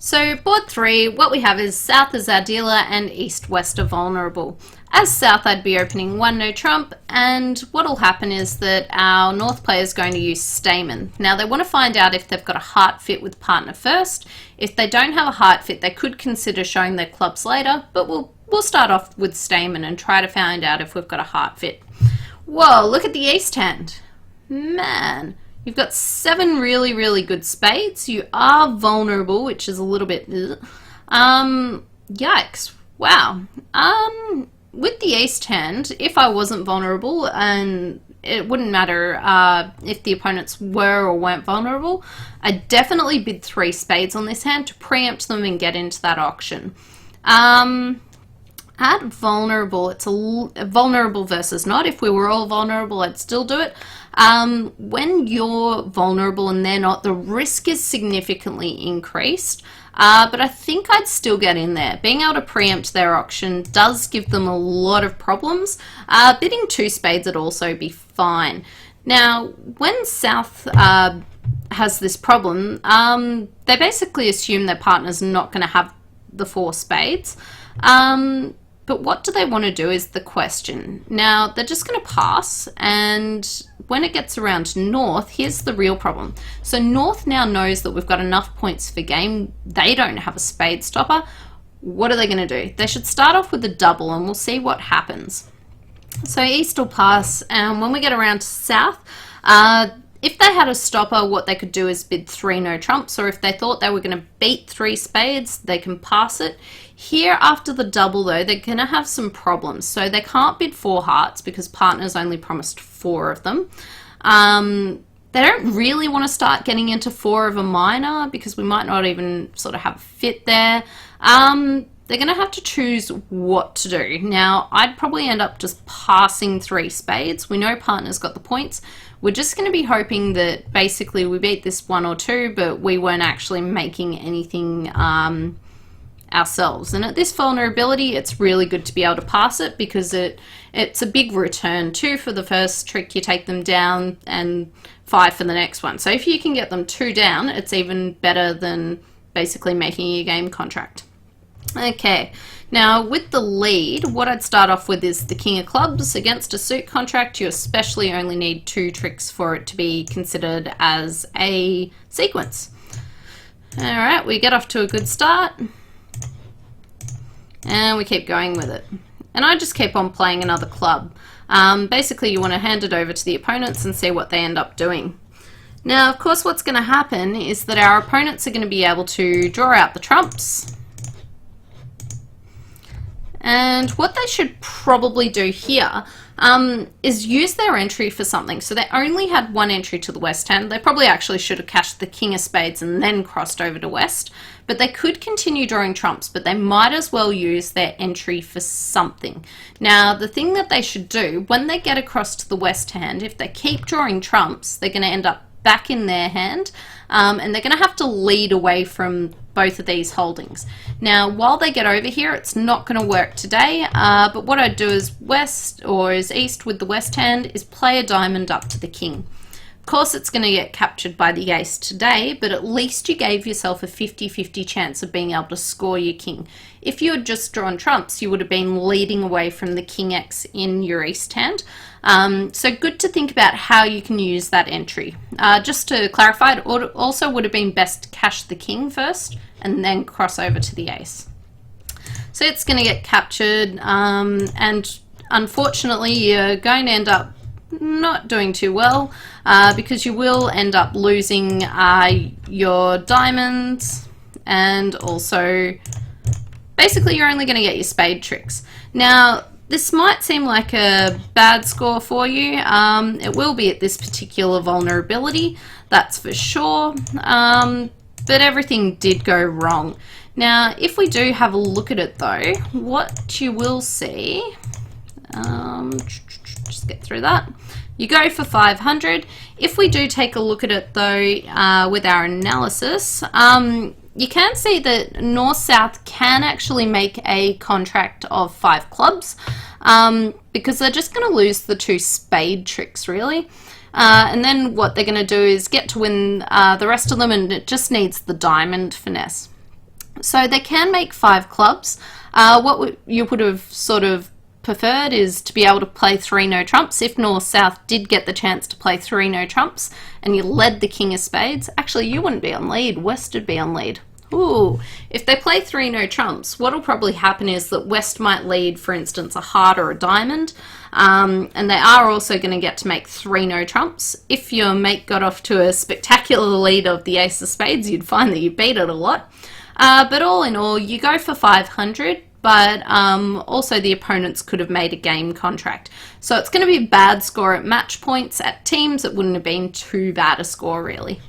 So board 3, what we have is South is our dealer and East West are vulnerable. As South, I'd be opening 1 no trump, and what'll happen is that our North player is going to use Stayman. Now they want to find out if they've got a heart fit with partner first. If they don't have a heart fit, they could consider showing their clubs later, but we'll start off with Stayman and try to find out if we've got a heart fit. Whoa, look at the East hand. Man. You've got 7 really, really good spades. You are vulnerable, which is a little bit... yikes. Wow. With the ace hand, if I wasn't vulnerable, and it wouldn't matter if the opponents were or weren't vulnerable, I'd definitely bid 3 spades on this hand to preempt them and get into that auction. At vulnerable, it's a vulnerable versus not. If we were all vulnerable, I'd still do it. When you're vulnerable and they're not, the risk is significantly increased. But I think I'd still get in there. Being able to preempt their auction does give them a lot of problems. Bidding 2 spades would also be fine. Now, when South has this problem, they basically assume their partner's not going to have the 4 spades. But what do they want to do is the question. Now, they're just going to pass, and when it gets around to North, here's the real problem. So North now knows that we've got enough points for game. They don't have a spade stopper. What are they going to do? They should start off with a double, and we'll see what happens. So East will pass, and when we get around to South, if they had a stopper, what they could do is bid 3 no trumps, or if they thought they were going to beat 3 spades, they can pass it. Here, after the double, though, they're going to have some problems. So they can't bid 4 hearts because partners only promised 4 of them. They don't really want to start getting into 4 of a minor because we might not even sort of have a fit there. They're going to have to choose what to do. Now, I'd probably end up just passing 3 spades. We know partner's got the points. We're just going to be hoping that basically we beat this 1 or 2, but we weren't actually making anything ourselves. And at this vulnerability, it's really good to be able to pass it because it's a big return. 2 for the first trick, you take them down, and 5 for the next one. So if you can get them 2 down, it's even better than basically making a game contract. Okay, now with the lead, what I'd start off with is the King of Clubs. Against a suit contract, you especially only need 2 tricks for it to be considered as a sequence. Alright, we get off to a good start. And we keep going with it. And I just keep on playing another club. Basically, you want to hand it over to the opponents and see what they end up doing. Now, of course, what's going to happen is that our opponents are going to be able to draw out the trumps. And what they should probably do here is use their entry for something. So they only had 1 entry to the West hand. They probably actually should have cashed the King of Spades and then crossed over to West. But they could continue drawing trumps, but they might as well use their entry for something. Now, the thing that they should do, when they get across to the West hand, if they keep drawing trumps, they're going to end up back in their hand, and they're going to have to lead away from both of these holdings. Now, while they get over here, it's not going to work today, but what I'd do is West, or is East with the West hand, is play a diamond up to the King. Of course, it's going to get captured by the Ace today, but at least you gave yourself a 50-50 chance of being able to score your King. If you had just drawn trumps, you would have been leading away from the King X in your East hand. So good to think about how you can use that entry. Just to clarify, it also would have been best to cash the King first and then cross over to the Ace. So it's going to get captured, and unfortunately you're going to end up not doing too well because you will end up losing your diamonds, and also basically you're only going to get your spade tricks. Now, this might seem like a bad score for you. It will be at this particular vulnerability, that's for sure, but everything did go wrong. Now, if we do have a look at it though, what you will see, just get through that. You go for 500. If we do take a look at it though, with our analysis, you can see that North-South can actually make a contract of 5 clubs, because they're just going to lose the 2 spade tricks really. And then what they're going to do is get to win the rest of them, and it just needs the diamond finesse. So they can make 5 clubs. You would have sort of preferred is to be able to play 3 no trumps. If North-South did get the chance to play 3 no trumps and you led the king of spades, actually you wouldn't be on lead, West would be on lead. Ooh, if they play 3 no trumps, what'll probably happen is that West might lead, for instance, a heart or a diamond, and they are also going to get to make 3 no trumps. If your mate got off to a spectacular lead of the ace of spades, you'd find that you beat it a lot. But all in all, you go for 500, but also the opponents could have made a game contract. So it's going to be a bad score at match points. At teams, it wouldn't have been too bad a score, really.